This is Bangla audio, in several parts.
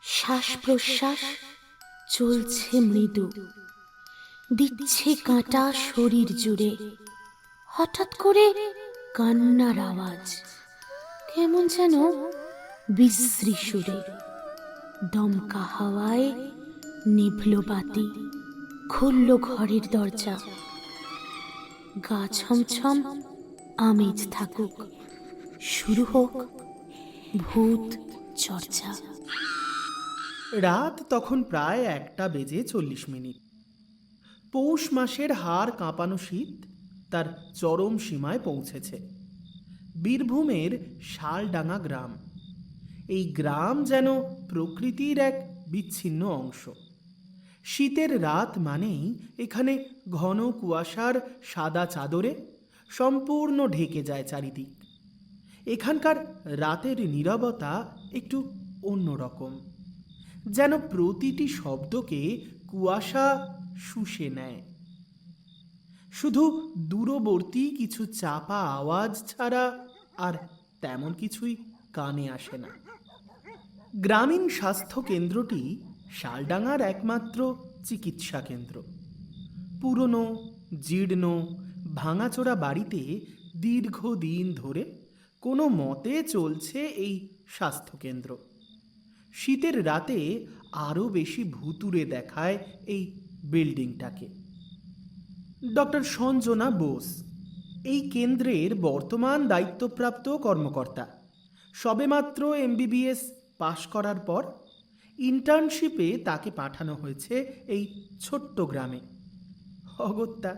শ্বাস প্রশ্বাস চলছে মৃদু, দিচ্ছে কাঁটা শরীর জুড়ে। হঠাৎ করে কান্নার আওয়াজ, কেমন যেন বিশ্রী সুরে। দমকা হাওয়ায় নিভল বাতি, খুলল ঘরের দরজা। গা ছমছম আমেজ থাকুক, শুরু হোক ভূত চর্চা। রাত তখন প্রায় 1:40। পৌষ মাসের হাড় কাঁপানো শীত তার চরম সীমায় পৌঁছেছে। বীরভূমের শালডাঙ্গা গ্রাম। এই গ্রাম যেন প্রকৃতির এক বিচ্ছিন্ন অংশ। শীতের রাত মানেই এখানে ঘন কুয়াশার সাদা চাদরে সম্পূর্ণ ঢেকে যায় চারিদিক। এখানকার রাতের নীরবতা একটু অন্যরকম, যেন প্রতিটি শব্দকে কুয়াশা শুষে নেয়। শুধু দূরবর্তী কিছু চাপা আওয়াজ ছাড়া আর তেমন কিছুই কানে আসে না। গ্রামীণ স্বাস্থ্য কেন্দ্রটি শালডাঙ্গার একমাত্র চিকিৎসা কেন্দ্র। পুরনো জীর্ণ ভাঙাচোরা বাড়িতে দীর্ঘদিন ধরে কোনো মতে চলছে এই স্বাস্থ্যকেন্দ্র। শীতের রাতে আরও বেশি ভুতুড়ে দেখায় এই বিল্ডিংটাকে। ডক্টর সঞ্জনা বোস এই কেন্দ্রের বর্তমান দায়িত্বপ্রাপ্ত কর্মকর্তা। সবেমাত্র MBBS পাশ করার পর ইন্টার্নশিপে তাকে পাঠানো হয়েছে এই ছোট্ট গ্রামে। অগত্যা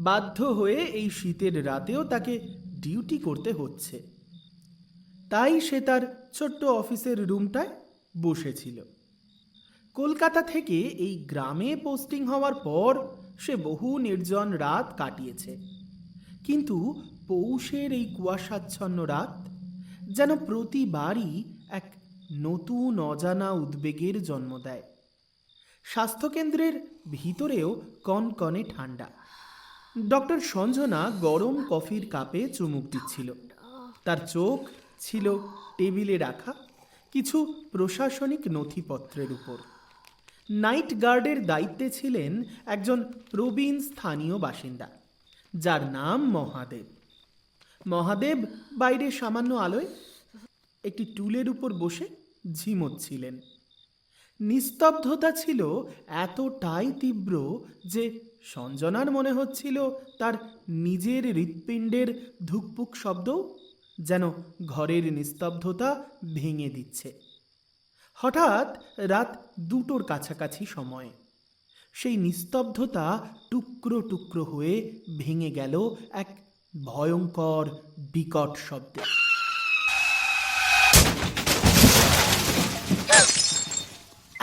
বাধ্য হয়ে এই শীতের রাতেও তাকে ডিউটি করতে হচ্ছে। তাই সে তার ছোট্ট অফিসের রুমটায় বসেছিল। কলকাতা থেকে এই গ্রামে পোস্টিং হওয়ার পর সে বহু নির্জন রাত কাটিয়েছে, কিন্তু পৌষের এই কুয়াশাচ্ছন্ন রাত যেন প্রতিবারই এক নতুন অজানা উদ্বেগের জন্ম দেয়। স্বাস্থ্যকেন্দ্রের ভিতরেও কনকনে ঠান্ডা। ডক্টর সঞ্জনা গরম কফির কাপে চুমুক দিচ্ছিল। তার চোখ ছিল টেবিলে রাখা কিছু প্রশাসনিক নথিপত্রের উপর। নাইট গার্ডের দায়িত্বে ছিলেন একজন প্রবীণ স্থানীয় বাসিন্দা, যার নাম মহাদেব। মহাদেব বাইরে সামান্য আলোয় একটি টুলের উপর বসে ঝিমোচ্ছিলেন। নিস্তব্ধতা ছিল এতটাই তীব্র যে সঞ্জনার মনে হচ্ছিল তার নিজের হৃৎপিণ্ডের ধুকপুক শব্দও যেন ঘরের নিস্তব্ধতা ভেঙে দিচ্ছে। হঠাৎ রাত 2টোর কাছাকাছি সময়ে সেই নিস্তব্ধতা টুকরো টুকরো হয়ে ভেঙে গেল এক ভয়ঙ্কর বিকট শব্দে।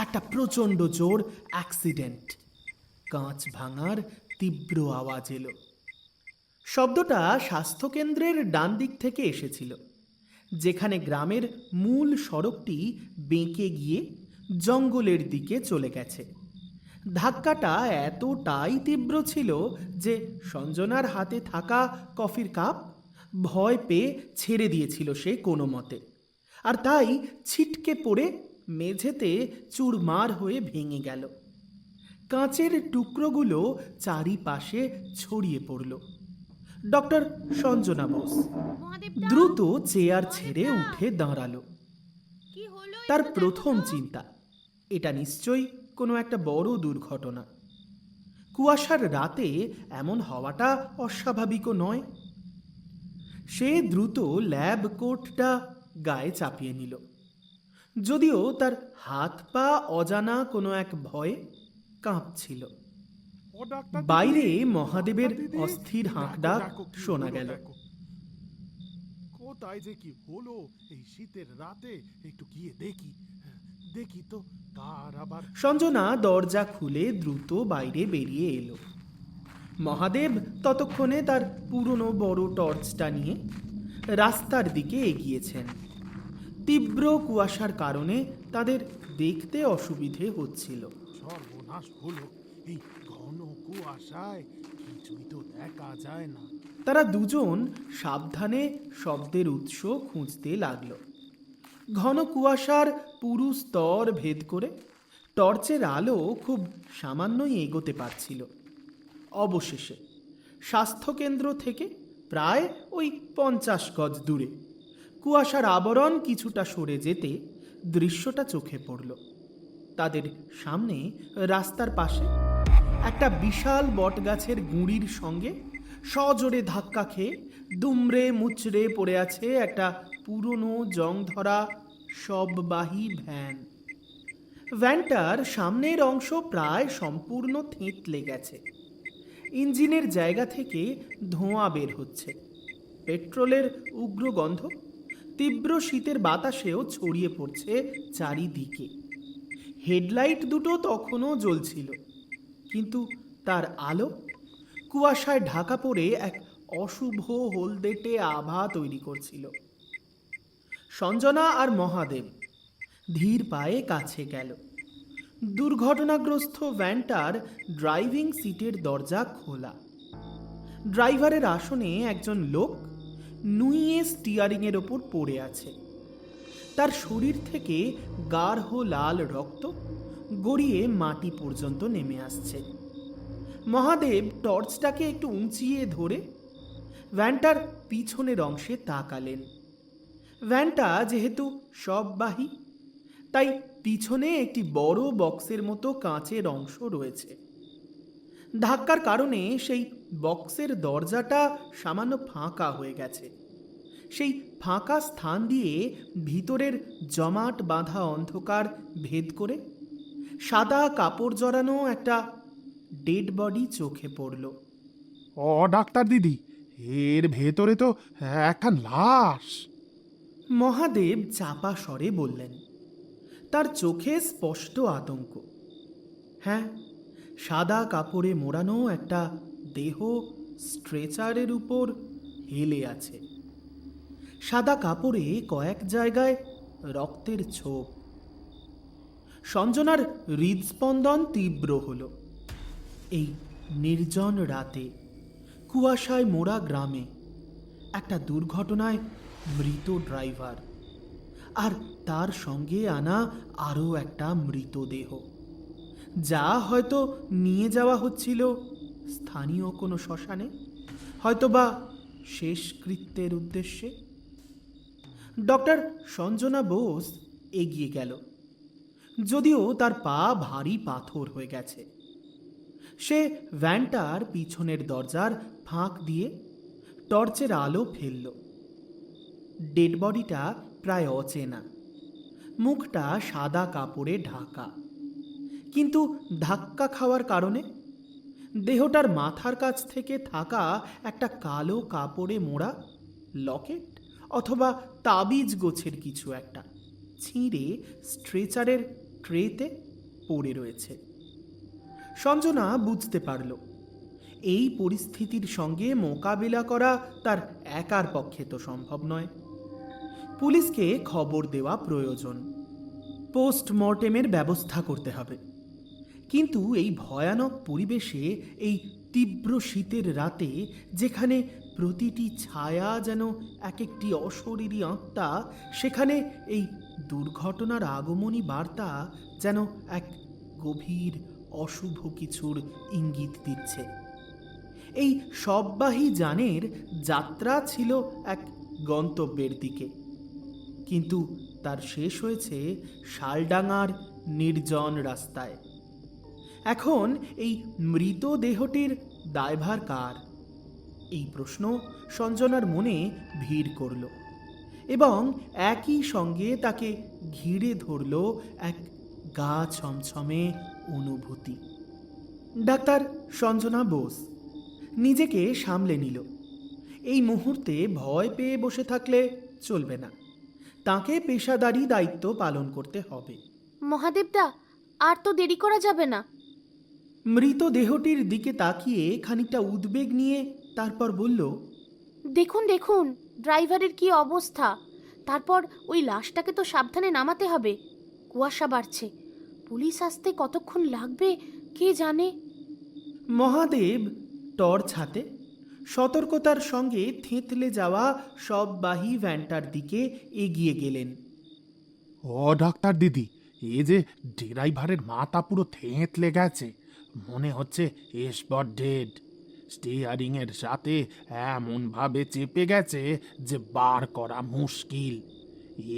একটা প্রচণ্ড জোর অ্যাক্সিডেন্ট, কাঁচ ভাঙার তীব্র আওয়াজ এলো। শব্দটা স্বাস্থ্যকেন্দ্রের ডান দিক থেকে এসেছিল, যেখানে গ্রামের মূল সড়কটি বেঁকে গিয়ে জঙ্গলের দিকে চলে গেছে। ধাক্কাটা এতটাই তীব্র ছিল যে সঞ্জনার হাতে থাকা কফির কাপ ভয় পেয়ে ছেড়ে দিয়েছিল সে কোনো মতে, আর তাই ছিটকে পড়ে মেঝেতে চুরমার হয়ে ভেঙে গেল। কাঁচের টুকরোগুলো চারিপাশে ছড়িয়ে পড়ল। ডক্টর সঞ্জনা বোস দ্রুত চেয়ার ছেড়ে উঠে দাঁড়ালো। তার প্রথম চিন্তা, এটা নিশ্চয়ই কোনো একটা বড় দুর্ঘটনা। কুয়াশার রাতে এমন হওয়াটা অস্বাভাবিকও নয়। সে দ্রুত ল্যাব কোটটা গায়ে চাপিয়ে নিল, যদিও তার হাত পা অজানা কোনো এক ভয়ে কাঁপছিল। বাইরে মহাদেবের অস্থির হাঁকডাক শোনা গেল। কোথায় যে কি হলো এই শীতের রাতে, একটু গিয়ে দেখি তো কার আবার। সঞ্জনা দরজা খুলে দ্রুত বাইরে বেরিয়ে এলো। মহাদেব ততক্ষণে তার পুরনো বড় টর্চটা নিয়ে রাস্তার দিকে এগিয়েছেন। তীব্র কুয়াশার কারণে তাদের দেখতে অসুবিধে হচ্ছিল। সর্বনাশ হলো, এই ঘন কুয়াশায় কিছুই তো দেখা যায় না। তারা দুজন সাবধানে শব্দের উৎস খুঁজতে লাগলো। ঘন কুয়াশার পুরু স্তর ভেদ করে টর্চের আলো খুব সামান্যই এগোতে পারছিল। অবশেষে স্বাস্থ্যকেন্দ্র থেকে প্রায় ওই 50 গজ দূরে কুয়াশার আবরণ কিছুটা সরে যেতে দৃশ্যটা চোখে পড়ল। তাদের সামনে রাস্তার পাশে একটা বিশাল বটগাছের গুঁড়ির সঙ্গে সজোরে ধাক্কা খেয়ে দুমড়ে মুচড়ে পড়ে আছে একটা পুরনো জং ধরা সববাহী ভ্যান। ভ্যানটার সামনের অংশ প্রায় সম্পূর্ণ থেঁতলে গেছে। ইঞ্জিনের জায়গা থেকে ধোঁয়া বের হচ্ছে। পেট্রোলের উগ্র গন্ধ তীব্র শীতের বাতাসেও ছড়িয়ে পড়ছে চারিদিকে। হেডলাইট দুটো তখনও জ্বলছিল, কিন্তু তার আলো কুয়াশায় ঢাকা পড়ে এক অশুভ হলদেটে আভা তৈরি করছিল। সঞ্জনা আর মহাদেব ধীর পায়ে কাছে গেল। দুর্ঘটনাগ্রস্ত ভ্যানটার ড্রাইভিং সিটের দরজা খোলা। ড্রাইভারের আসনে একজন লোক নুইয়ে স্টিয়ারিংয়ের ওপর পড়ে আছে। তার শরীর থেকে গাঢ় লাল রক্ত গড়িয়ে মাটি পর্যন্ত নেমে আসছে। মহাদেব টর্চটাকে একটু উঁচিয়ে ধরে ভ্যানটার পিছনের অংশে তাকালেন। ভ্যানটা যেহেতু সববাহী, তাই পিছনে একটি বড় বক্সের মতো কাঁচের অংশ রয়েছে। ধাক্কার কারণে সেই বক্সের দরজাটা সামান্য ফাঁকা হয়ে গেছে। সেই ফাঁকা স্থান দিয়ে ভিতরের জমাট বাঁধা অন্ধকার ভেদ করে সাদা কাপড় জড়ানো একটা ডেড বডি চোখে পড়ল। ও ডাক্তার দিদি, এর ভেতরে তো একটা লাশ। মহাদেব চাপা স্বরে বললেন। তার চোখে স্পষ্ট আতঙ্ক। হ্যাঁ, সাদা কাপড়ে মোড়ানো একটা দেহ স্ট্রেচারের উপর হেলে আছে। সাদা কাপড়ে কয়েক জায়গায় রক্তের ছোপ। সঞ্জনার হৃদস্পন্দন তীব্র হল। এই নির্জন রাতে কুয়াশায় মোড়া গ্রামে একটা দুর্ঘটনায় মৃত ড্রাইভার, আর তার সঙ্গে আনা আরও একটা মৃতদেহ, যা হয়তো নিয়ে যাওয়া হচ্ছিল স্থানীয় কোনো শ্মশানে, হয়তোবা শেষকৃত্যের উদ্দেশ্যে। ডক্টর সঞ্জনা বোস এগিয়ে গেল, যদিও তার পা ভারী পাথর হয়ে গেছে। সে ভ্যানটার পিছনের দরজার ফাঁক দিয়ে টর্চের আলো ফেলল। ডেড বডিটা প্রায় অচেনা, মুখটা সাদা কাপড়ে ঢাকা, কিন্তু ধাক্কা খাওয়ার কারণে দেহটার মাথার কাছ থেকে থাকা একটা কালো কাপড়ে মোড়া লকেট অথবা তাবিজ গোছের কিছু একটা ছিঁড়ে স্ট্রেচারের ট্রেতে পড়ে রয়েছে। সঞ্জনা বুঝতে পারল এই পরিস্থিতির সঙ্গে মোকাবিলা করা তার একার পক্ষে তো সম্ভব নয়। পুলিশকে খবর দেওয়া প্রয়োজন, পোস্টমর্টেমের ব্যবস্থা করতে হবে। কিন্তু এই ভয়ানক পরিবেশে, এই তীব্র শীতের রাতে, যেখানে প্রতিটি ছায়া যেন এক একটি অশরীরী আত্মা, সেখানে এই দুর্ঘটনার আগমনী বার্তা যেন এক গভীর অশুভ কিছুর ইঙ্গিত দিচ্ছে। এই সববাহী যানের যাত্রা ছিল এক গন্তব্যের দিকে, কিন্তু তার শেষ হয়েছে শালডাঙার নির্জন রাস্তায়। এখন এই মৃতদেহটির দায়ভার কার? এই প্রশ্ন সঞ্জনার মনে ভিড় করল, এবং একই সঙ্গে তাকে ঘিরে ধরল এক গা ছমছমে অনুভূতি। ডাক্তার সঞ্জনা বোস নিজেকে সামলে নিল। এই মুহূর্তে ভয় পেয়ে বসে থাকলে চলবে না, তাকে পেশাদারি দায়িত্ব পালন করতে হবে। মহাদেবদা, আর তো দেরি করা যাবে না। মৃতদেহটির দিকে তাকিয়ে খানিকটা উদ্বেগ নিয়ে তারপর বলল, দেখুন দেখুন, ড্রাইভারের কি অবস্থা। তারপর ওই লাশটাকে তো সাবধানে নামাতে হবে। কুয়াশা বাড়ছে, পুলিশ আসতে কতক্ষণ লাগবে কে জানে। মহাদেব টর্চ হাতে সতর্কতার সঙ্গে থেঁতলে যাওয়া সববাহী ভ্যানটার দিকে এগিয়ে গেলেন। ও ডাক্তার দিদি, এ যে ড্রাইভারের মাথা পুরো থেঁতলে গেছে, মনে হচ্ছে স্পট ডেড। স্টিয়ারিং এর সাথে এমন ভাবে চেপে গেছে যে বার করা মুশকিল।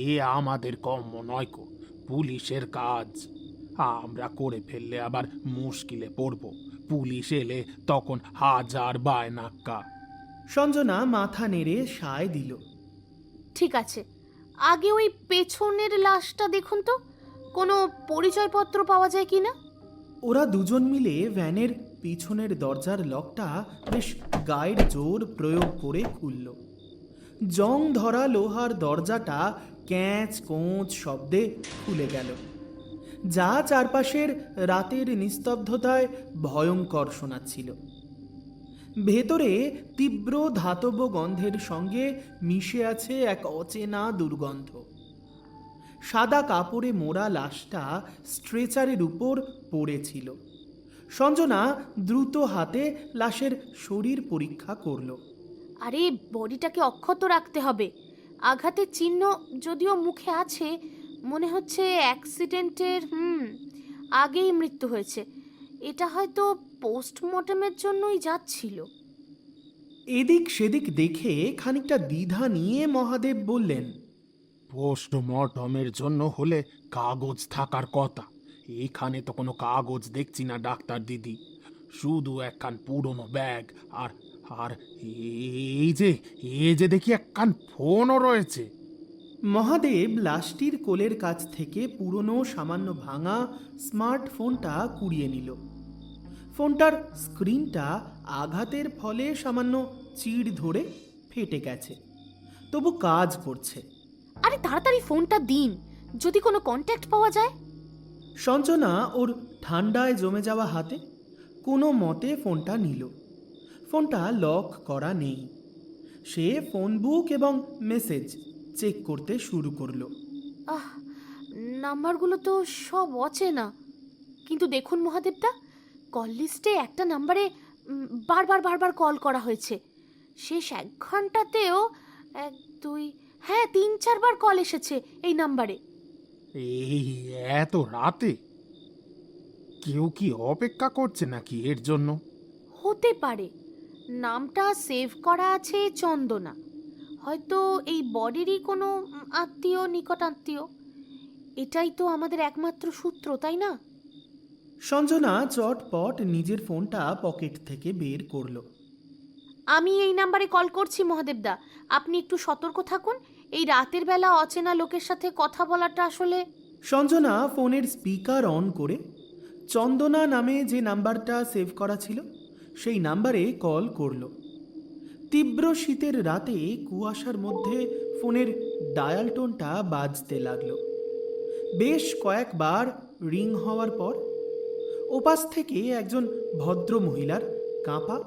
এ আমাদের কম্য নয় কো, পুলিশের কাজ। আমরা করে ফেললে আবার মুশকিলে পড়ব, পুলিশ এলে তখন হাজার বায়নাক্কা। সঞ্জনা মাথা নেড়ে সায় দিল। ঠিক আছে, আগে ওই পেছনের লাশটা দেখুন তো, কোনো পরিচয়পত্র পাওয়া যায় কি না। ওরা দুজন মিলে ভ্যানের পিছনের দরজার লকটা বেশ গায়ের জোর প্রয়োগ করে খুলল। জং ধরা লোহার দরজাটা ক্যাঁচ কোঁচ শব্দে খুলে গেল, যা চারপাশের রাতের নিস্তব্ধতায় ভয়ঙ্কর শোনাচ্ছিল। ভেতরে তীব্র ধাতব গন্ধের সঙ্গে মিশে আছে এক অচেনা দুর্গন্ধ। সাদা কাপড়ে মোড়া লাশটা স্ট্রেচারের উপর পড়েছিল। সঞ্জনা দ্রুত হাতে লাশের শরীর পরীক্ষা করল। আরে বডিটাকে অক্ষত রাখতে হবে। আঘাতের চিহ্ন যদিও মুখে আছে, মনে হচ্ছে অ্যাক্সিডেন্টের আগেই মৃত্যু হয়েছে। এটা হয়তো পোস্টমর্টমের জন্যই যাচ্ছিল। এদিক সেদিক দেখে খানিকটা দ্বিধা নিয়ে মহাদেব বললেন, পোস্টমর্টমের জন্য হলে কাগজ থাকার কথা। এখানে তো কোনো কাগজ দেখছি না ডাক্তার দিদি, শুধু একখান পুরনো ব্যাগ আর আর এই যে দেখি একখান ফোনও রয়েছে। মহাদেব লাশটির কোলের কাছ থেকে পুরনো সামান্য ভাঙা স্মার্টফোনটা কুড়িয়ে নিল। ফোনটার স্ক্রিনটা আঘাতের ফলে সামান্য চিড় ধরে ফেটে গেছে, তবু কাজ করছে। আরে তাড়াতাড়ি ফোনটা দিন, যদি কোনো কন্ট্যাক্ট পাওয়া যায়। সঞ্জনা ওর ঠান্ডায় জমে যাওয়া হাতে কোনো মতে ফোনটা নিল। ফোনটা লক করা নেই। সে ফোন বুক এবং মেসেজ চেক করতে শুরু করলো। আহ, নাম্বারগুলো তো সব অচেনা। কিন্তু দেখুন মহাদেবদা, কল লিস্টে একটা নাম্বারে বারবার কল করা হয়েছে। শেষ 1 ঘন্টাতেও 1 2 হ্যাঁ 3-4 বার কল এসেছে এই নাম্বারে। এই এত রাতে কেউ কি অপেক্ষা করছে নাকি এর জন্য? হতে পারে। নামটা সেভ করা আছে চন্দনা, হয়তো এই বডিরই কোনো আত্মীয়, নিকটাত্মীয়। এটাই তো আমাদের একমাত্র সূত্র, তাই না? সঞ্জনা চটপট নিজের ফোনটা পকেট থেকে বের করলো। আমি এই নাম্বারে কল করছি মহাদেবদা, আপনি একটু সতর্ক থাকুন। এই রাতের বেলা অচেনা লোকের সাথে কথা বলাটা আসলে। সঞ্জনা ফোনের স্পিকার অন করে চন্দনা নামে যে নাম্বারটা সেভ করা ছিল সেই নাম্বারে কল করলো। তীব্র শীতের রাতে কুয়াশার মধ্যে ফোনের ডায়াল টোনটা বাজতে লাগলো। বেশ কয়েকবার রিং হওয়ার পর ওপাশ থেকে একজন ভদ্র মহিলার কাঁপা,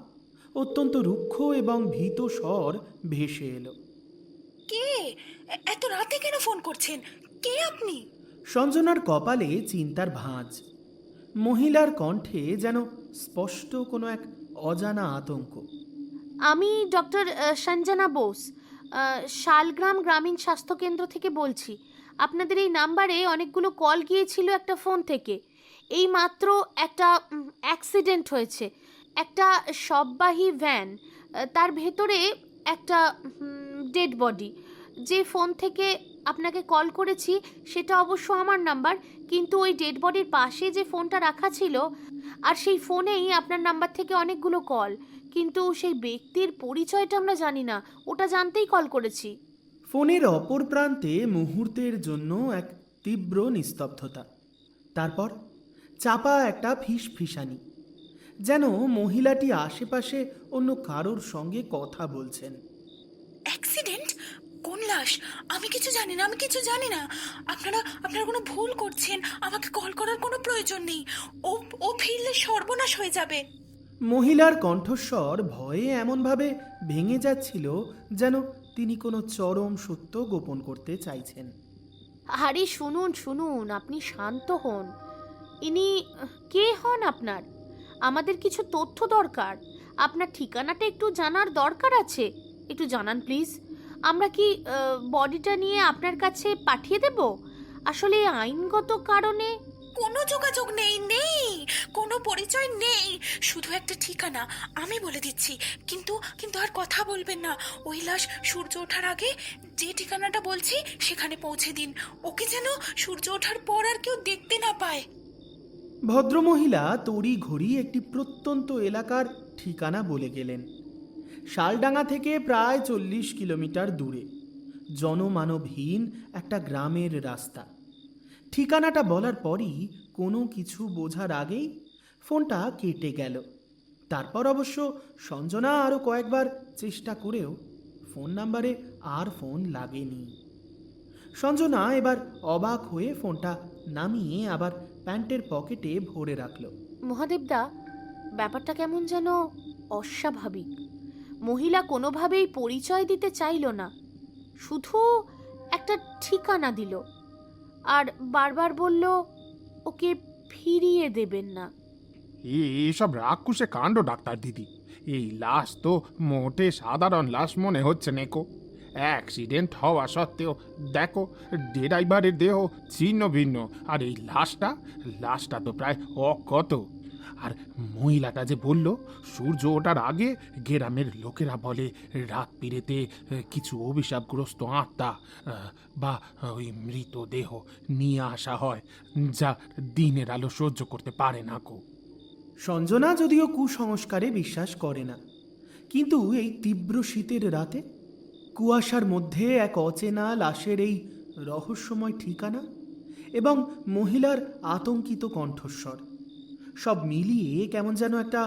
অত্যন্ত রুক্ষ এবং ভীত স্বর ভেসে এলো। কে? এত রাতে কেন ফোন করছেন? কে আপনি? সঞ্জনার কপালে চিন্তার ভাঁজ। মহিলার কণ্ঠে যেন স্পষ্ট কোনো এক অজানা আতঙ্ক। আমি ডক্টর সঞ্জনা বোস, শালগ্রাম গ্রামীণ স্বাস্থ্যকেন্দ্র থেকে বলছি। আপনাদের এই নাম্বারে অনেকগুলো কল গিয়েছিল একটা ফোন থেকে। এই মাত্র একটা অ্যাক্সিডেন্ট হয়েছে। একটা শববাহী ভ্যান, তার ভেতরে একটা ডেড বডি। যে ফোন থেকে আপনাকে কল করেছি সেটা অবশ্য আমার নাম্বার, কিন্তু ওই ডেড বডির পাশে যে ফোনটা রাখা ছিল, আর সেই ফোনেই আপনার নাম্বার থেকে অনেকগুলো কল, কিন্তু সেই ব্যক্তির পরিচয়টা আমরা জানি না। ওটা জানতেই কল করেছি। ফোনের অপর প্রান্তে মুহূর্তের জন্য এক তীব্র নিস্তব্ধতা, তারপর চাপা একটা ফিসফিসানি, যেন মহিলাটি আশেপাশে অন্য কারোর সঙ্গে কথা বলছেন। অ্যাক্সিডেন্ট? কোন লাশ? আমি কিছু জানি না। আপনারা কোনো ভুল করছেন। আমাকে কল করার কোনো প্রয়োজন নেই। ও ফিরলে সর্বনাশ হয়ে যাবে। মহিলার কণ্ঠস্বর ভয়ে এমনভাবে ভেঙে যাচ্ছিল যেন তিনি কোনো চরম সত্য গোপন করতে চাইছেন। আরে শুনুন, আপনি শান্ত হন। ইনি কে হন আপনার? আমাদের কিছু তথ্য দরকার। আপনার ঠিকানাটা একটু জানার দরকার আছে। একটু জানান প্লিজ। আমরা কি বডিটা নিয়ে আপনার কাছে পাঠিয়ে দেব? আসলে আইনগত কারণে কোনো যোগাযোগ নেই, নেই কোনো পরিচয় নেই, শুধু একটা ঠিকানা আমি বলে দিচ্ছি। কিন্তু কিন্তু আর কথা বলবেন না। ওই লাশ সূর্য ওঠার আগে যে ঠিকানাটা বলছি সেখানে পৌঁছে দিন। ওকে যেন সূর্য ওঠার পর আর কেউ দেখতে না পায়। ভদ্রমহিলা তড়ি ঘড়ি একটি প্রত্যন্ত এলাকার ঠিকানা বলে গেলেন। শালডাঙ্গা থেকে প্রায় 40 কিলোমিটার দূরে জনমানবহীন একটা গ্রামের রাস্তা। ঠিকানাটা বলার পরই কোনো কিছু বোঝার আগেই ফোনটা কেটে গেল। তারপর অবশ্য সঞ্জনা আরও কয়েকবার চেষ্টা করেও ফোন নাম্বারে আর ফোন লাগেনি। সঞ্জনা এবার অবাক হয়ে ফোনটা নামিয়ে আবার প্যান্টের পকেটে ভরে রাখল। মহাদেবদা, ব্যাপারটা কেমন যেন অস্বাভাবিক। মহিলা কোনোভাবেই পরিচয় দিতে চাইল না, শুধু একটা ঠিকানা দিল আর বারবার বলল ওকে ফিরিয়ে দেবেন না। এসব রাক্ষসে কাণ্ড ডাক্তার দিদি। এই লাশ তো মোটে সাধারণ লাশ মনে হচ্ছে নেকো। অ্যাক্সিডেন্ট হওয়া সত্ত্বেও দেখো, ড্রাইভারের দেহ ছিন্ন ভিন্ন, আর এই লাশটা তো প্রায় অক্ষত। আর মহিলাটা যে বলল সূর্য ওঠার আগে গ্রামের লোকেরা বলে রাত পিড়েতে কিছু অভিশাপগ্রস্ত আত্মা বা ওই মৃতদেহ নিয়ে আসা হয়, যা দিনের আলো সহ্য করতে পারে না কো। সঞ্জনা যদিও কুসংস্কারে বিশ্বাস করে না, কিন্তু এই তীব্র শীতের রাতে কুয়াশার মধ্যে এক অচেনা লাশের এই রহস্যময় ঠিকানা এবং মহিলার আতঙ্কিত কণ্ঠস্বর, সব মিলিয়ে কেমন যেন একটা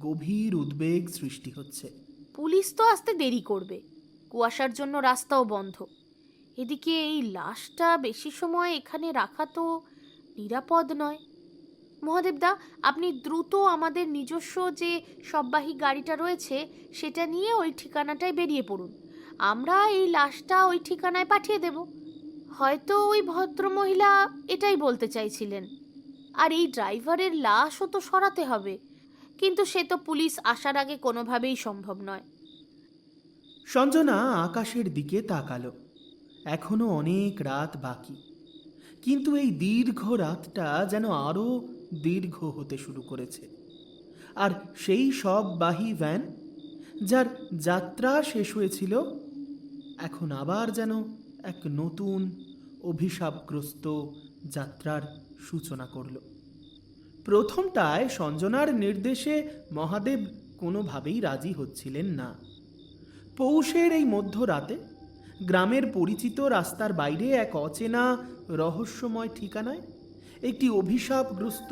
গভীর উদ্বেগ সৃষ্টি হচ্ছে। পুলিশ তো আসতে দেরি করবে, কুয়াশার জন্য রাস্তাও বন্ধ। এদিকে এই লাশটা বেশি সময় এখানে রাখা তো নিরাপদ নয়। মহাদেবদা, আপনি দ্রুত আমাদের নিজস্ব যে সববাহী গাড়িটা রয়েছে সেটা নিয়ে ওই ঠিকানাটায় বেরিয়ে পড়ুন। আমরা এই লাশটা ওই ঠিকানায় পাঠিয়ে দেব। হয়তো ওই ভদ্রমহিলা এটাই বলতে চাইছিলেন। আর এই ড্রাইভারের লাশও তো সরাতে হবে, কিন্তু সে তো পুলিশ আসার আগে কোনোভাবেই সম্ভব নয়। সঞ্জনা আকাশের দিকে তাকালো। এখনো অনেক রাত বাকি, কিন্তু এই দীর্ঘ রাতটা যেন আরও দীর্ঘ হতে শুরু করেছে। আর সেই সব বাহী ভ্যান, যার যাত্রা শেষ হয়েছিল, এখন আবার যেন এক নতুন অভিশাপগ্রস্ত যাত্রার সূচনা করল। প্রথমটায় সঞ্জনার নির্দেশে মহাদেব কোনোভাবেই রাজি হচ্ছিলেন না। পৌষের এই মধ্যরাতে গ্রামের পরিচিত রাস্তার বাইরে এক অচেনা রহস্যময় ঠিকানায় একটি অভিশাপগ্রস্ত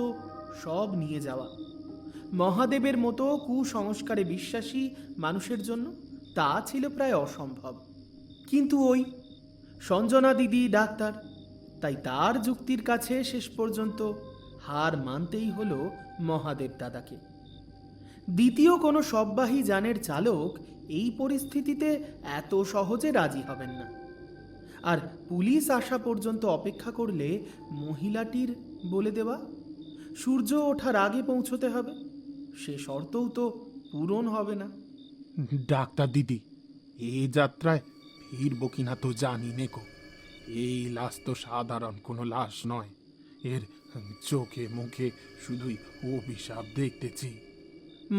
সব নিয়ে যাওয়া মহাদেবের মতো কুসংস্কারে বিশ্বাসী মানুষের জন্য তা ছিল প্রায় অসম্ভব। কিন্তু ওই সঞ্জনা দিদি ডাক্তার, তাই তার যুক্তির কাছে শেষ পর্যন্ত হার মানতেই হলো মহাদেব দাদাকে। দ্বিতীয় কোনো সববাহী যানের চালক এই পরিস্থিতিতে এত সহজে রাজি হবেন না। আর পুলিশ আসা পর্যন্ত অপেক্ষা করলে মহিলাটির বলে দেওয়া সূর্য ওঠার আগে পৌঁছতে হবে, সে শর্তও তো পূরণ হবে না। ডাক্তার দিদি, এই যাত্রায় ফিরবো কিনা তো জানি নেকো। এই লাশ তো সাধারণ কোনো লাশ নয়, এর চোখে মুখে শুধুই অভিশাপ দেখতেছি।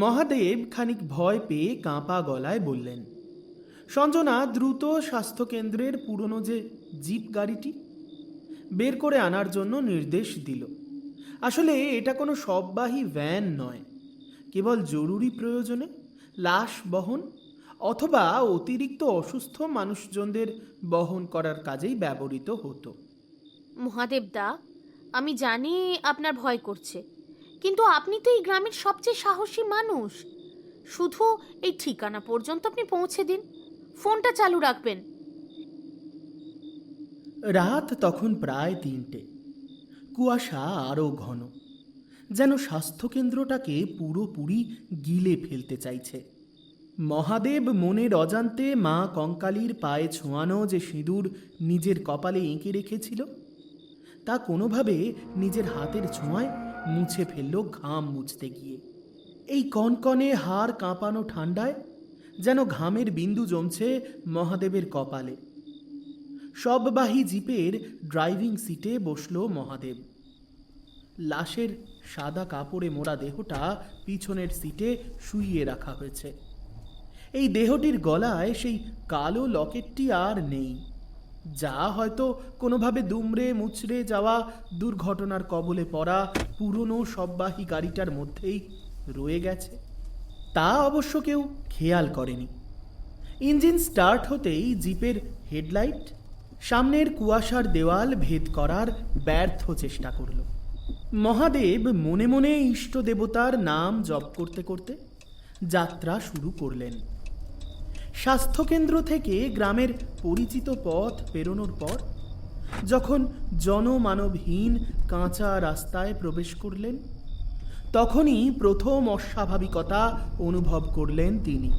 মহাদেব খানিক ভয় পেয়ে কাঁপা গলায় বললেন। সঞ্জনা দ্রুত স্বাস্থ্যকেন্দ্রের পুরনো যে জিপ গাড়িটি বের করে আনার জন্য নির্দেশ দিল। আসলে এটা কোনো সববাহী ভ্যান নয়, কেবল জরুরি প্রয়োজনে লাশ বহন অথবা অতিরিক্ত অসুস্থ মানুষজনদের বহন করার কাজেই ব্যবহৃত হতো। মহাদেবদা, আমি জানি আপনার ভয় করছে, কিন্তু আপনি তো এই গ্রামের সবচেয়ে সাহসী মানুষ। শুধু এই ঠিকানা পর্যন্ত আপনি পৌঁছে দিন, ফোনটা চালু রাখবেন। রাত তখন প্রায় 3টে। কুয়াশা আরও ঘন, যেন স্বাস্থ্যকেন্দ্রটাকে পুরোপুরি গিলে ফেলতে চাইছে। মহাদেব মনের অজান্তে মা কঙ্কালীর পায়ে ছোঁয়ানো যে সিঁদুর নিজের কপালে এঁকে রেখেছিল, তা কোনোভাবে নিজের হাতের ছোঁয়ায় মুছে ফেলল ঘাম মুছতে গিয়ে। এই কনকনে হাড় কাঁপানো ঠান্ডায় যেন ঘামের বিন্দু জমছে মহাদেবের কপালে। সববাহী জিপের ড্রাইভিং সিটে বসল মহাদেব। লাশের সাদা কাপড়ে মোড়া দেহটা পিছনের সিটে শুইয়ে রাখা হয়েছে। এই দেহটির গলায় সেই কালো লকেটটি আর নেই, যা হয়তো কোনোভাবে দুমড়ে মুচড়ে যাওয়া দুর্ঘটনার কবলে পড়া পুরনো সববাহী গাড়িটার মধ্যেই রয়ে গেছে। তা অবশ্য কেউ খেয়াল করেনি। ইঞ্জিন স্টার্ট হতেই জিপের হেডলাইট সামনের কুয়াশার দেওয়াল ভেদ করার ব্যর্থ চেষ্টা করল। মহাদেব মনে মনে ইষ্ট দেবতার নাম জপ করতে করতে যাত্রা শুরু করলেন। স্বাস্থ্যকেন্দ্র থেকে গ্রামের পরিচিত পথ পেরোনোর পর যখন জনমানবহীন কাঁচা রাস্তায় প্রবেশ করলেন, তখনই প্রথম অস্বাভাবিকতা অনুভব করলেন তিনি।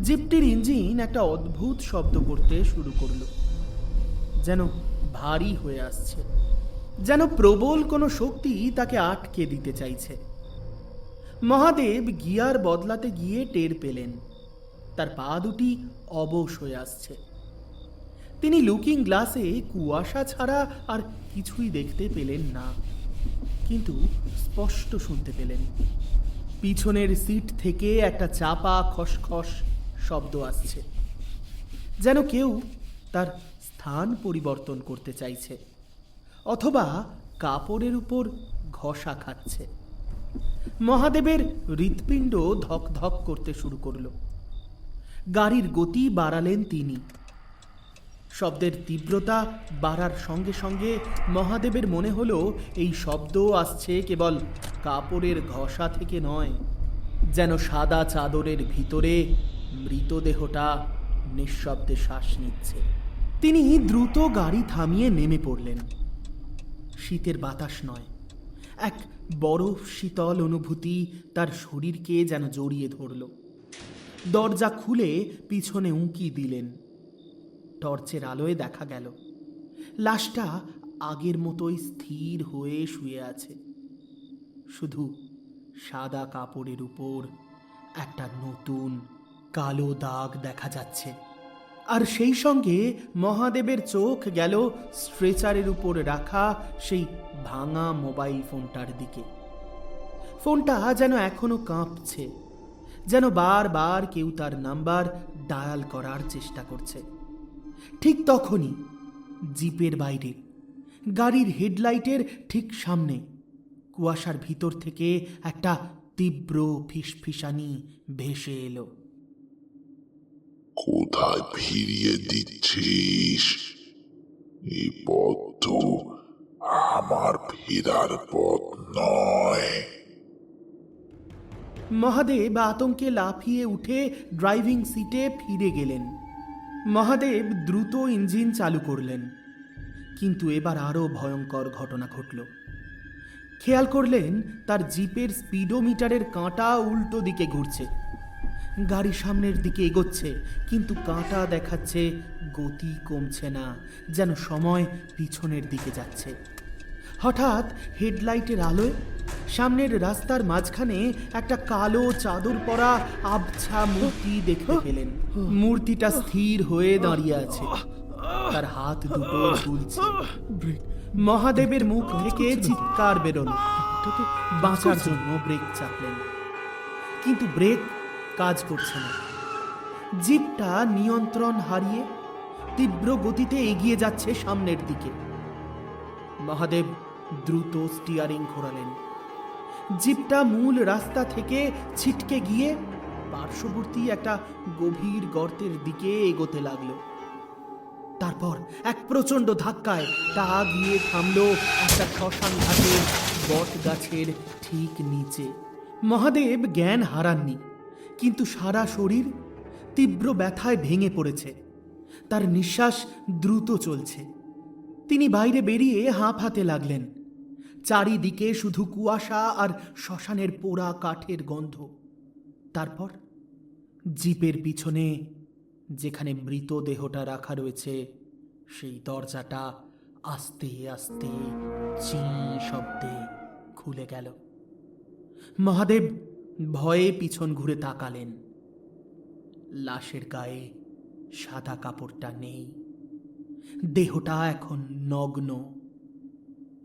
জিপটির ইঞ্জিন একটা অদ্ভুত শব্দ করতে শুরু করলো, যেন ভারী হয়ে আসছে, যেন প্রবল কোনো শক্তি তাকে আটকে দিতে চাইছে। মহাদেব গিয়ার বদলাতে গিয়ে টের পেলেন তার পা দুটি অবশ হয়ে আসছে। তিনি লুকিং গ্লাসে কুয়াশা ছাড়া আর কিছুই দেখতে পেলেন না, কিন্তু স্পষ্ট শুনতে পেলেন পিছনের সিট থেকে একটা চাপা খসখস শব্দ আসছে, যেন কেউ তার স্থান পরিবর্তন করতে চাইছে অথবা কাপড়ের উপর ঘষা খাচ্ছে। মহাদেবের হৃৎপিণ্ড ধক ধক করতে শুরু করল। গাড়ির গতি বাড়ালেন তিনি। শব্দের তীব্রতা বাড়ার সঙ্গে সঙ্গে মহাদেবের মনে হলো এই শব্দ আসছে কেবল কাপড়ের ঘষা থেকে নয়, যেন সাদা চাদরের ভিতরে মৃতদেহটা নিঃশব্দে শ্বাস নিচ্ছে। তিনি দ্রুত গাড়ি থামিয়ে নেমে পড়লেন। শীতের বাতাস নয়, এক বরফ শীতল অনুভূতি তার শরীরকে যেন জড়িয়ে ধরল। দরজা খুলে পিছনে উঁকি দিলেন। টর্চের আলোয় দেখা গেল লাশটা আগের মতোই স্থির হয়ে শুয়ে আছে, শুধু সাদা কাপড়ের উপর একটা নতুন কালো দাগ দেখা যাচ্ছে। আর সেই সঙ্গে মহাদেবের চোখ গেল স্ট্রেচারের উপর রাখা সেই ভাঙা মোবাইল ফোনটার দিকে। ফোনটা যেন এখনো কাঁপছে, যেন বারবার কেউ তার নাম্বার ডায়াল করার চেষ্টা করছে। ঠিক তখনই জিপের বাইরে গাড়ির হেডলাইটের ঠিক সামনে কুয়াশার ভিতর থেকে একটা তীব্র ফিসফিসানি ভেসে এলো। কোথায় ফিরিয়ে দিচ্ছিস? এই পথ তো আমার ফেরার পথ নয়। মহাদেব আতঙ্কে লাফিয়ে উঠে ড্রাইভিং সিটে ফিরে গেলেন। মহাদেব দ্রুত ইঞ্জিন চালু করলেন, কিন্তু এবার আরও ভয়ঙ্কর ঘটনা ঘটল। খেয়াল করলেন তার জিপের স্পিডোমিটারের কাঁটা উল্টো দিকে ঘুরছে। গাড়ি সামনের দিকে এগোচ্ছে, কিন্তু কাঁটা দেখাচ্ছে গতি কমছে না, যেন সময় পিছনের দিকে যাচ্ছে। হঠাৎ হেডলাইটের আলোয় সামনের রাস্তার মাঝখানে একটা কালো চাদর পরা আবছা মূর্তি দেখতে পেলেন। মূর্তিটা স্থির হয়ে দাঁড়িয়ে আছে, তার হাত দুটো ঝুলছে। মহাদেবের মুখ থেকে চিৎকার বেরোলো। বাঁচার জন্য ব্রেক চাপলেন, কিন্তু ব্রেক কাজ করছে না। জিপটা নিয়ন্ত্রণ হারিয়ে তীব্র গতিতে এগিয়ে যাচ্ছে সামনের দিকে। মহাদেব দ্রুত স্টিয়ারিং ঘোরালেন। জিপটা মূল রাস্তা থেকে ছিটকে গিয়ে পার্শ্ববর্তী একটা গভীর গর্তের দিকে এগোতে লাগলো। তারপর এক প্রচন্ড ধাক্কায় তা গিয়ে থামলো একটা শ্মশান ঘাটের বট গাছের ঠিক নিচে। মহাদেব জ্ঞান হারাননি, কিন্তু সারা শরীর তীব্র ব্যথায় ভেঙে পড়েছে। তার নিঃশ্বাস দ্রুত চলছে। তিনি বাইরে বেরিয়ে হাঁপাতে লাগলেন। চারিদিকে শুধু কুয়াশা আর শ্মশানের পোড়া কাঠের গন্ধ। তারপর জিপের পিছনে যেখানে মৃতদেহটা রাখা রয়েছে, সেই দরজাটা আস্তে আস্তে চিঁ শব্দে খুলে গেল। মহাদেব ভয়ে পিছন ঘুরে তাকালেন। লাশের গায়ে সাদা কাপড়টা নেই। দেহটা এখন নগ্ন,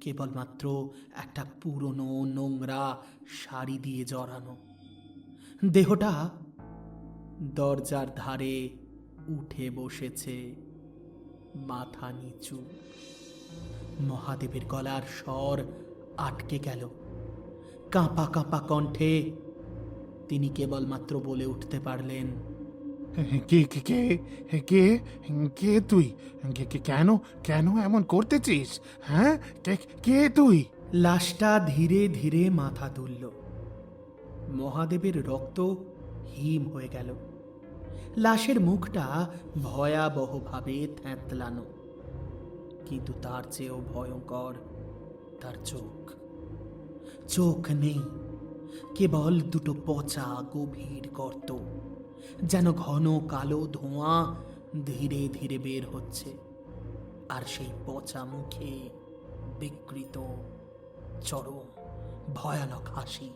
কেবলমাত্র একটা পুরনো নোংরা শাড়ি দিয়ে জড়ানো। দেহটা দরজার ধারে উঠে বসেছে, মাথা নিচু। মহাদেবের গলার স্বর আটকে গেল। কাঁপা কাঁপা কণ্ঠে তিনি কেবলমাত্র বলে উঠতে পারলেন, কে কে কে কে কে তুই? কেন কেন এমন করতেছিস? হ্যাঁ, কে তুই? লাশটা ধীরে ধীরে মাথা তুলল। মহাদেবের রক্ত হিম হয়ে গেল। লাশের মুখটা ভয়াবহভাবে থ্যাঁতলানো, কিন্তু তার চেয়েও ভয়ঙ্কর তার চোখ। চোখ নেই, কেবল দুটো পচা গভীর গর্ত, যেন ঘন কালো ধোঁয়া ধীরে ধীরে বের হচ্ছে। আর সেই পচা মুখে বিকৃত চরম ভয়ানক হাসি।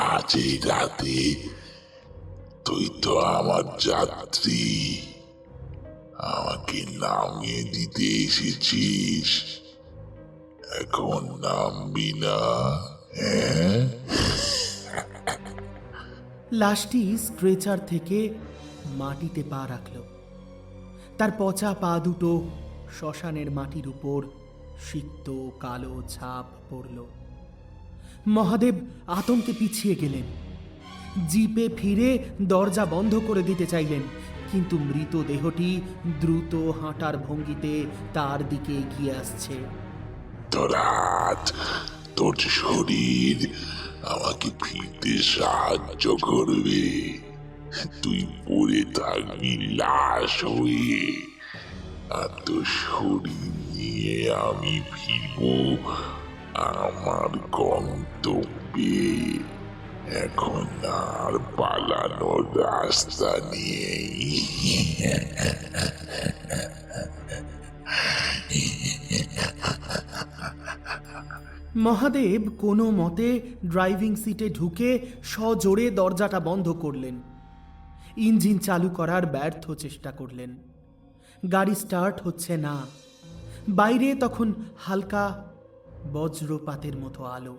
আজ এই রাতে তুই তো আমার যাত্রী, আমাকে নামিয়ে দিতে এসেছিস, এখন নামবি না? হ্যাঁ, লাশটি স্ট্রেচার থেকে মাটিতে পা রাখল। তার পচা পা দুটো শ্মশানের মাটির উপর সিক্ত কালো ছাপ পড়ল। মহাদেব আতঙ্কে পিছিয়ে গেলেন। জিপে ফিরে দরজা বন্ধ করে দিতে চাইলেন, কিন্তু মৃতদেহটি দ্রুত হাঁটার ভঙ্গিতে তার দিকে এগিয়ে আসছে। তোর শরীর আমাকে ফিরতে সাহায্য করবে। তুই পড়ে থাকবি লাশ হয়ে, আর তোর শরীর নিয়ে আমি ফিরব আমার গন্তব্যে। এখন আর পালানোর রাস্তা নেই। মহাদেব কোনো মতে ড্রাইভিং সিটে ঢুকে সজোরে দরজাটা বন্ধ করলেন। ইঞ্জিন চালু করার ব্যর্থ চেষ্টা করলেন। গাড়ি স্টার্ট হচ্ছে না। বাইরে তখন হালকা বজ্রপাতের মতো আলো।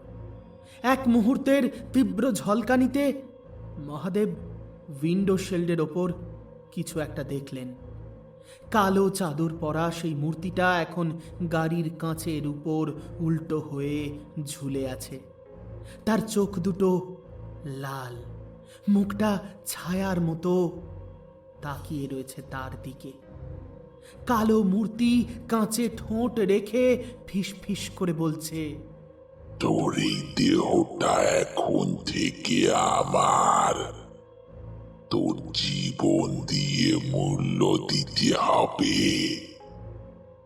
এক মুহূর্তের তীব্র ঝলকানিতে মহাদেব উইন্ডো শিল্ডের ওপর কিছু একটা দেখলেন। কালো চাদর পরা সেই মূর্তিটা এখন গাড়ির কাঁচের উপর উল্টো হয়ে ঝুলে আছে। তার চোখ দুটো লাল, মুখটা ছায়ার মতো তাকিয়ে রয়েছে তার দিকে। কালো মূর্তি কাঁচে ঠোঁট রেখে ফিস ফিস করে বলছে, তোর এই দেহটা এখন থেকে আমার। তোর জীবন দিয়ে মূল্য দিতে হবে।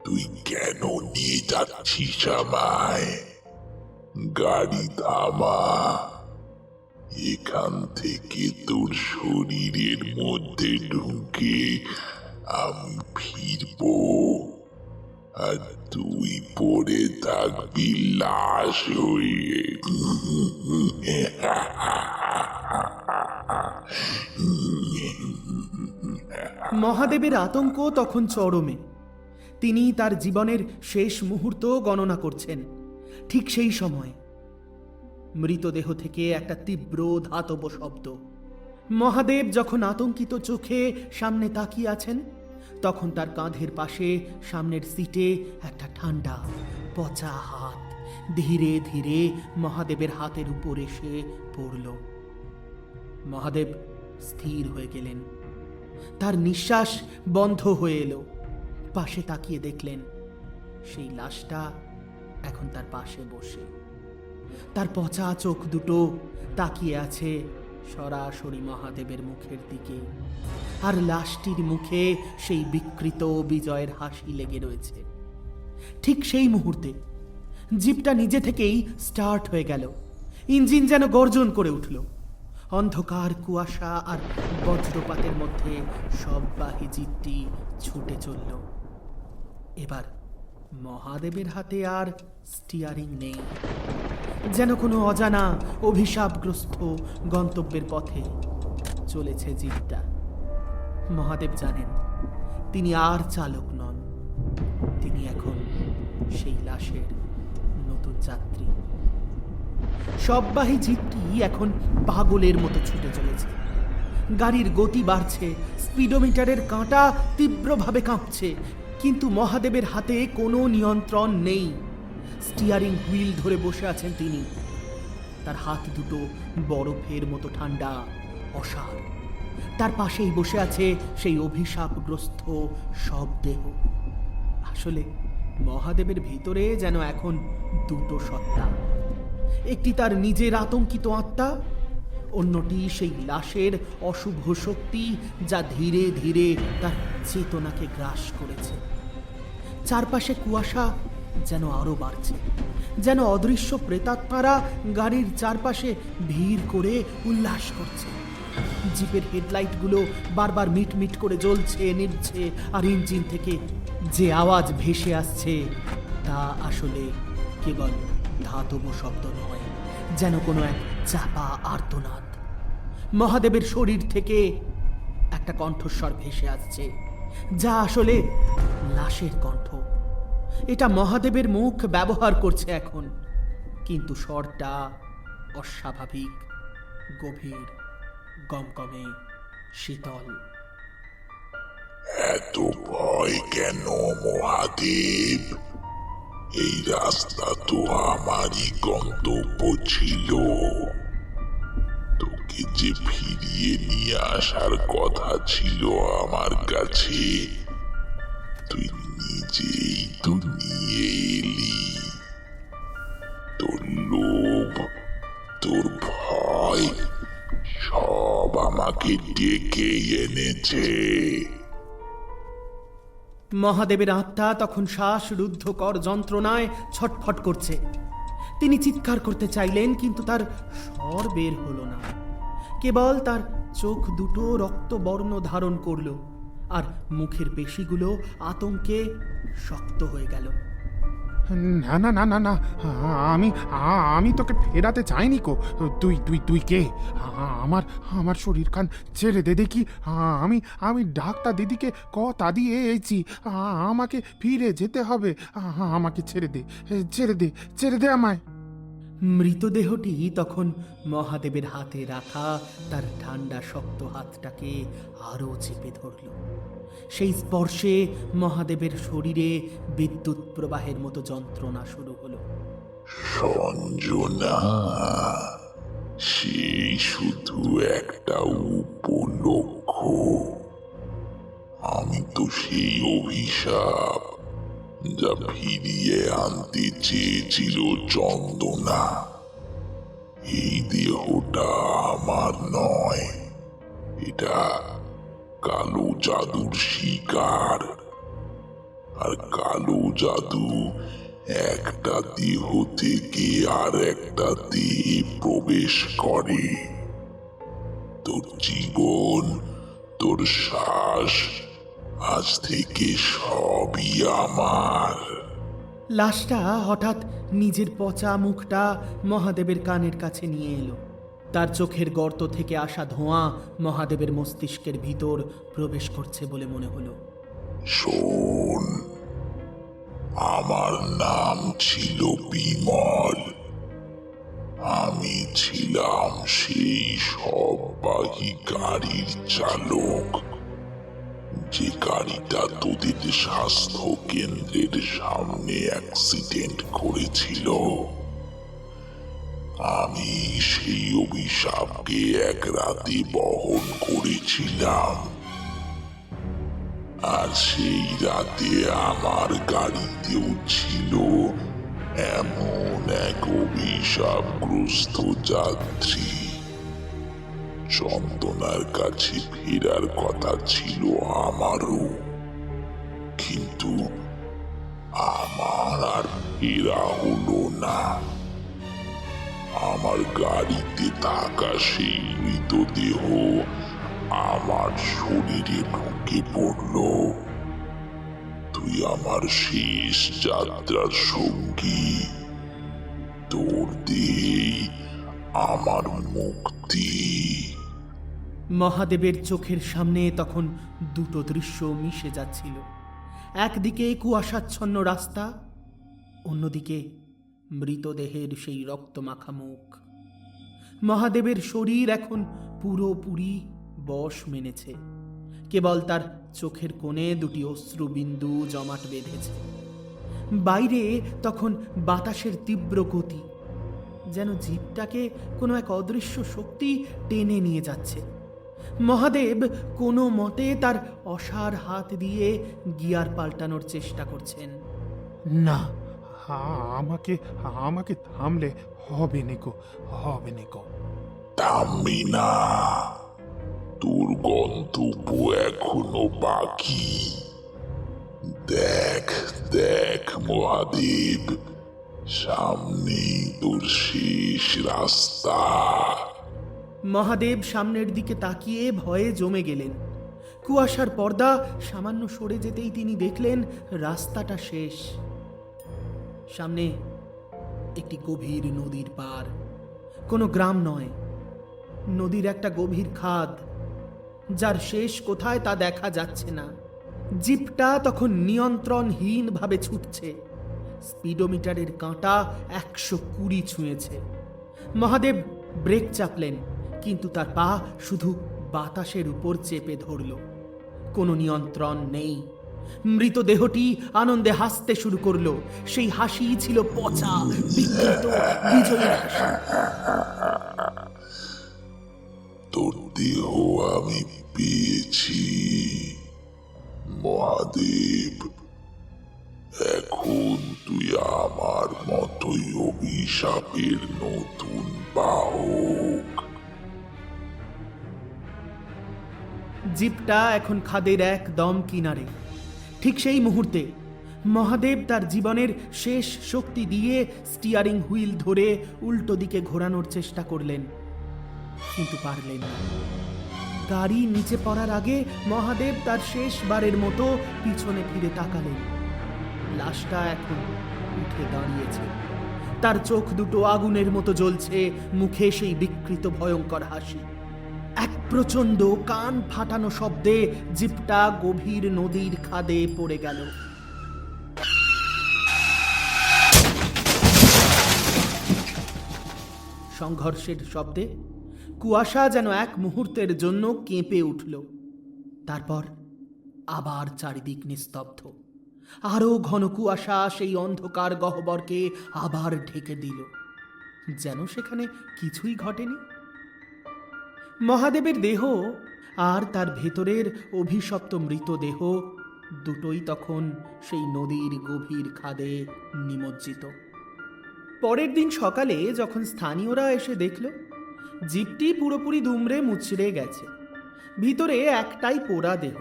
তুই কেন নিয়ে যাচ্ছিস আমায়? গাড়ি থামা। এখান থেকে তোর শরীরের মধ্যে ঢুকে আমি ফিরবো, আর তুই পড়ে থাকবি লাশ হয়ে। মহাদেবের আতঙ্ক তখন চরমে। তিনি তার জীবনের শেষ মুহূর্ত গণনা করছেন। ঠিক সেই সময় মৃতদেহ থেকে একটা তীব্র ধাতব শব্দ। মহাদেব যখন আতঙ্কিত চোখে সামনে তাকিয়ে আছেন, তখন তার কাঁধের পাশে সামনের সিটে একটা ঠান্ডা পচা হাত ধীরে ধীরে মহাদেবের হাতের উপর এসে পড়ল। মহাদেব স্থির হয়ে গেলেন। তার নিঃশ্বাস বন্ধ হয়ে এলো। পাশে তাকিয়ে দেখলেন সেই লাশটা এখন তার পাশে বসে। তার পচা চোখ দুটো তাকিয়ে আছে সরাসরি মহাদেবের মুখের দিকে, আর লাশটির মুখে সেই বিকৃত বিজয়ের হাসি লেগে রয়েছে। ঠিক সেই মুহূর্তে জিপটা নিজে থেকেই স্টার্ট হয়ে গেল। ইঞ্জিন যেন গর্জন করে উঠল। অন্ধকার, কুয়াশা আর বজ্রপাতের মধ্যে সববাহী জিপটি ছুটে চলল। এবার মহাদেবের হাতে আর স্টিয়ারিং নেই। যেন কোনো অজানা অভিশাপগ্রস্ত গন্তব্যের পথে চলেছে জিপটা। মহাদেব জানেন তিনি আর চালক নন, তিনি এখন সেই লাশের নতুন যাত্রী। সববাহী জিপটি এখন পাগলের মতো ছুটে চলেছে। গাড়ির গতি বাড়ছে, স্পিডোমিটারের কাঁটা তীব্রভাবে কাঁপছে, কিন্তু মহাদেবের হাতে কোনো নিয়ন্ত্রণ নেই। স্টিয়ারিং হুইল ধরে বসে আছেন তিনি। তার হাত দুটো বরফের মতো ঠান্ডা, অসাড়। তার পাশেই বসে আছে সেই অভিশাপগ্রস্ত সব দেহ। আসলে মহাদেবের ভিতরে যেন এখন দুটো সত্তা, একটি তার নিজের আতঙ্কিত আত্মা, অন্যটি সেই লাশের অশুভ শক্তি যা ধীরে ধীরে তার চেতনাকে গ্রাস করেছে। চারপাশে কুয়াশা যেন আরো বাড়ছে, যেন অদৃশ্য প্রেতাত্মারা গাড়ির চারপাশে ভিড় করে উল্লাস করছে। জিপের হেডলাইটগুলো বারবার মিটমিট করে জ্বলছে, নিভছে, আর ইঞ্জিন থেকে যে আওয়াজ ভেসে আসছে তা আসলে কেবল ধাতব শব্দ নয়, যেন কোনো এক চাপা আর্তনাদ। মহাদেবের শরীর থেকে একটা কণ্ঠস্বর ভেসে আসছে, যা আসলে লাশের কণ্ঠ। এটা মহাদেবের মুখ ব্যবহার করছে এখন, কিন্তু স্বরটা অস্বাভাবিক, গভীর, গমগমে, শীতল। এত ভয় কেন মহাদেব? এই রাস্তা তো আমারই গন্তব্য ছিল। তোকে যে ফিরিয়ে নিয়ে আসার কথা ছিল আমার কাছে, তুই নিজেই তো নিয়ে এলি। তোর লোভ, তোর ভয় সব আমাকে ডেকে এনেছে। মহাদেবের আত্মা তখন শ্বাসরুদ্ধকর যন্ত্রণায় ছটফট করছে। তিনি চিৎকার করতে চাইলেন, কিন্তু তার স্বর বের হলো না। কেবল তার চোখ দুটো রক্তবর্ণ ধারণ করল, আর মুখের পেশিগুলো আতঙ্কে শক্ত হয়ে গেল। না না না না না, আমি আমি তোকে ফেরাতে চাইনি কো। তুই তুই তুই কে? আমার আমার শরীর খান ছেড়ে দে দেখি। আমি ডাক্তার দিদিকে কথা দিয়ে এসেছি, আমাকে ফিরে যেতে হবে। আমাকে ছেড়ে দে, ছেড়ে দে, ছেড়ে দে আমায়। মৃতদেহটি তখন মহাদেবের হাতে রাখা তার ঠান্ডা শক্ত হাতটাকে আরো চেপে ধরল। সেই স্পর্শে মহাদেবের শরীরে বিদ্যুৎ প্রবাহের মতো যন্ত্রণা শুরু হলো। সঞ্জনা, সেই শুধু একটা উপলক্ষ। আমি তো সেই অভিশাপ যা ফিরিয়ে আনতে চেয়েছিল চন্দনা। এই দেহটা আমার নয়, এটা কালো জাদুর শিকার। আর কালো জাদু একটা দেহ থেকে আর একটা দেহে প্রবেশ করে। তোর জীবন, তোর শ্বাস, আজ থেকে সবই আমার। লাশটা হঠাৎ নিজের পচা মুখটা মহাদেবের কানের কাছে নিয়ে এলো। তার চোখের গর্ত থেকে আসা ধোঁয়া মহাদেবের মস্তিষ্কের ভিতর প্রবেশ করছে বলে মনে হলো। শোন, আমার নাম ছিল বিমল। আমি ছিলাম সেই সববাহী গাড়ির চালক, যে গাড়িটা তোদের স্বাস্থ্য কেন্দ্রের সামনে অ্যাক্সিডেন্ট করেছিল। আমি সেই অভিশাপকে এক রাতে বহন করেছিলাম, আর সেই রাতে আমার গাড়িতেও ছিল এমন এক অভিশাপগ্রস্ত যাত্রী। চন্দনার কাছে ফেরার কথা ছিল আমারও, কিন্তু আমার আর ফেরা হলো না। আমার গাড়িতে থাকা সেই মৃতদেহ আমার শরীরে ঢুকে পড়ল। তুই আমার শেষ যাত্রার সঙ্গী। তোর দেহেই আমার মুক্তি। মহাদেবের চোখের সামনে তখন দুটো দৃশ্য মিশে যাচ্ছিল। একদিকে কুয়াশাচ্ছন্ন রাস্তা, অন্যদিকে মৃতদেহের সেই রক্তমাখা মুখ। মহাদেবের শরীর এখন পুরোপুরি বশ মেনেছে, কেবল তার চোখের কোণে দুটি অশ্রুবিন্দু জমাট বেঁধেছে। বাইরে তখন বাতাসের তীব্র গতি, যেন জীবটাকে কোনো এক অদৃশ্য শক্তি টেনে নিয়ে যাচ্ছে। মহাদেব কোনো মতে তার অসার হাত দিয়ে গিয়ার পাল্টানোর চেষ্টা করছেন। না, আমাকে আমাকে থামলে হবে নেকো, হবে নেকো। থামবি না, তোর গন্তব্য এখনো বাকি। দেখ দেখ মহাদেব, সামনেই তোর শেষ রাস্তা। মহাদেব সামনের দিকে তাকিয়ে ভয়ে জমে গেলেন। কুয়াশার পর্দা সামান্য সরে যেতেই তিনি দেখলেন রাস্তাটা শেষ। সামনে একটি গভীর নদীর পার, কোনো গ্রাম নয়, নদীর একটা গভীর খাদ, যার শেষ কোথায় তা দেখা যাচ্ছে না। জিপটা তখন নিয়ন্ত্রণহীনভাবে ছুটছে। স্পিডোমিটারের কাঁটা 120 ছুঁয়েছে। মহাদেব ব্রেক চাপলেন, কিন্তু তার পা শুধু বাতাসের উপর চেপে ধরল। কোনো নিয়ন্ত্রণ নেই। মৃতদেহটি আনন্দে হাসতে শুরু করলো। সেই হাসি ছিল পচা, বিকৃত, বিজয়ীর হাসি। তোর দেহ আমি পেয়েছি মহাদেব। এখন তুই আমার মতোই অভিশাপের নতুন বাহক। জিপটা এখন খাদের একদম কিনারে। ঠিক সেই মুহূর্তে মহাদেব তার জীবনের শেষ শক্তি দিয়ে স্টিয়ারিং হুইল ধরে উল্টো দিকে ঘোরানোর চেষ্টা করলেন, কিন্তু পারলেন না। গাড়ি নিচে পড়ার আগে মহাদেব তার শেষবারের মতো পিছনে ফিরে তাকালেন। লাশটা এখন উঠে দাঁড়িয়েছে। তার চোখ দুটো আগুনের মতো জ্বলছে, মুখে সেই বিকৃত ভয়ঙ্কর হাসি। এক প্রচণ্ড কান ফাটানো শব্দে জিপটা গভীর নদীর খাদে পড়ে গেল। সংঘর্ষের শব্দে কুয়াশা যেন এক মুহূর্তের জন্য কেঁপে উঠল। তারপর আবার চারিদিক নিস্তব্ধ। আরো ঘন কুয়াশা সেই অন্ধকার গহ্বরকে আবার ঢেকে দিল, যেন সেখানে কিছুই ঘটেনি। মহাদেবের দেহ আর তার ভেতরের অভিশপ্ত মৃতদেহ দুটোই তখন সেই নদীর গভীর খাদে নিমজ্জিত। পরের দিন সকালে যখন স্থানীয়রা এসে দেখল, জিপটি পুরোপুরি দুমড়ে মুচড়ে গেছে। ভিতরে একটাই পোড়া দেহ,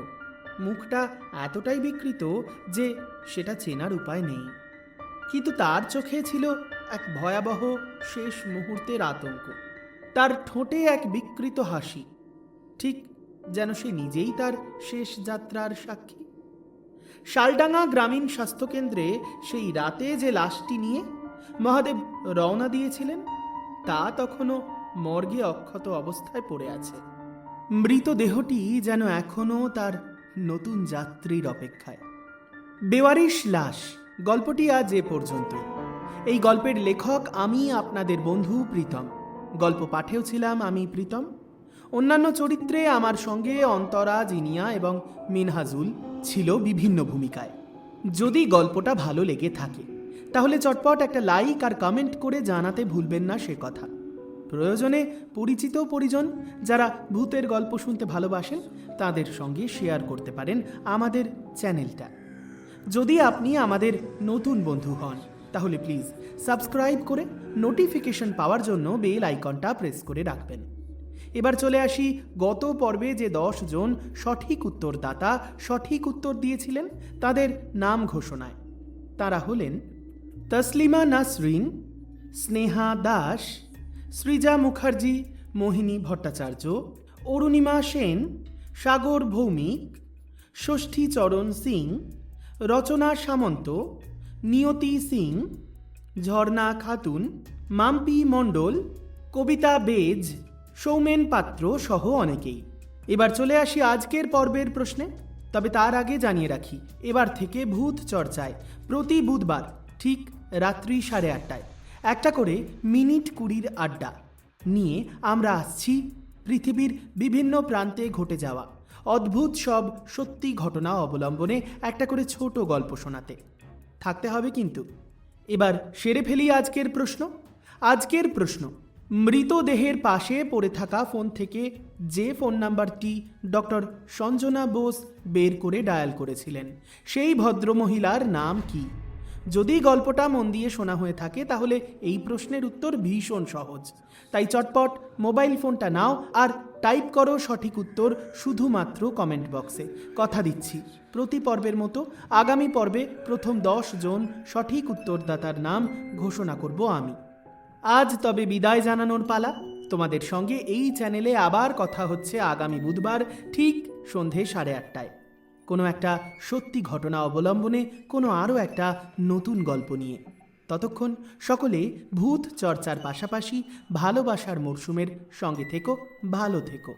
মুখটা এতটাই বিকৃত যে সেটা চেনার উপায় নেই। কিন্তু তার চোখে ছিল এক ভয়াবহ শেষ মুহূর্তের আতঙ্ক। তার ঠোঁটে এক বিকৃত হাসি, ঠিক যেন সে নিজেই তার শেষ যাত্রার সাক্ষী। শালডাঙ্গা গ্রামীণ স্বাস্থ্যকেন্দ্রে সেই রাতে যে লাশটি নিয়ে মহাদেব রওনা দিয়েছিলেন, তা তখনও মর্গে অক্ষত অবস্থায় পড়ে আছে। মৃতদেহটি যেন এখনও তার নতুন যাত্রীর অপেক্ষায়। বেওয়ারিশ লাশ গল্পটি আজ এ পর্যন্ত। এই গল্পের লেখক আমি, আপনাদের বন্ধু প্রীতম। গল্প পাঠেও ছিলাম আমি, প্রীতম। অন্যান্য চরিত্রে আমার সঙ্গে অন্তরা, জিনিয়া এবং মিনহাজুল ছিল বিভিন্ন ভূমিকায়। যদি গল্পটা ভালো লেগে থাকে তাহলে চটপট একটা লাইক আর কমেন্ট করে জানাতে ভুলবেন না সে কথা। প্রয়োজনে পরিচিত পরিজন যারা ভূতের গল্প শুনতে ভালোবাসেন তাদের সঙ্গে শেয়ার করতে পারেন আমাদের চ্যানেলটা। যদি আপনি আমাদের নতুন বন্ধু হন তাহলে প্লিজ সাবস্ক্রাইব করে নোটিফিকেশন পাওয়ার জন্য বেল আইকনটা প্রেস করে রাখবেন। এবার চলে আসি গত পর্বে যে 10 জন সঠিক উত্তরদাতা সঠিক উত্তর দিয়েছিলেন তাদের নাম ঘোষণায়। তারা হলেন তসলিমা নাসরিন, স্নেহা দাস, সৃজা মুখার্জি, মোহিনী ভট্টাচার্য, অরুণিমা সেন, সাগর ভৌমিক, ষষ্ঠীচরণ সিং, রচনা সামন্ত, নিয়তি সিং, ঝর্ণা খাতুন, মাম্পি মণ্ডল, কবিতা বেজ, সৌমেন পাত্র সহ অনেকেই। এবার চলে আসি আজকের পর্বের প্রশ্নে। তবে তার আগে জানিয়ে রাখি, এবার থেকে ভূত চর্চায় প্রতি বুধবার ঠিক রাত্রি 8:30টায় একটা করে মিনিট 20 আড্ডা নিয়ে আমরা আসছি পৃথিবীর বিভিন্ন প্রান্তে ঘটে যাওয়া অদ্ভুত সব সত্যি ঘটনা অবলম্বনে একটা করে ছোট গল্প শোনাতে। থাকতে হবে কিন্তু। এবার সেরে ফেলি আজকের প্রশ্ন। আজকের প্রশ্ন, মৃতদেহের পাশে পড়ে থাকা ফোন থেকে যে ফোন নাম্বারটি ডক্টর সঞ্জনা বোস বের করে ডায়াল করেছিলেন, সেই ভদ্রমহিলার নাম কি? যদি গল্পটা মন দিয়ে শোনা হয়ে থাকে তাহলে এই প্রশ্নের উত্তর ভীষণ সহজ। তাই চটপট মোবাইল ফোনটা নাও আর টাইপ করো সঠিক উত্তর শুধুমাত্র কমেন্ট বক্সে। কথা দিচ্ছি, প্রতি পর্বের মতো আগামী পর্বে প্রথম 10 জন সঠিক উত্তরদাতার নাম ঘোষণা করব আমি। আজ তবে বিদায় জানানোর পালা। তোমাদের সঙ্গে এই চ্যানেলে আবার কথা হচ্ছে আগামী বুধবার ঠিক সন্ধে 8:30টায় কোনো একটা সত্যি ঘটনা অবলম্বনে কোনো আরও একটা নতুন গল্প নিয়ে। ততক্ষণ সকলে ভূত চর্চার পাশাপাশি ভালোবাসার মরশুমের সঙ্গে থেকো, ভালো থেকো।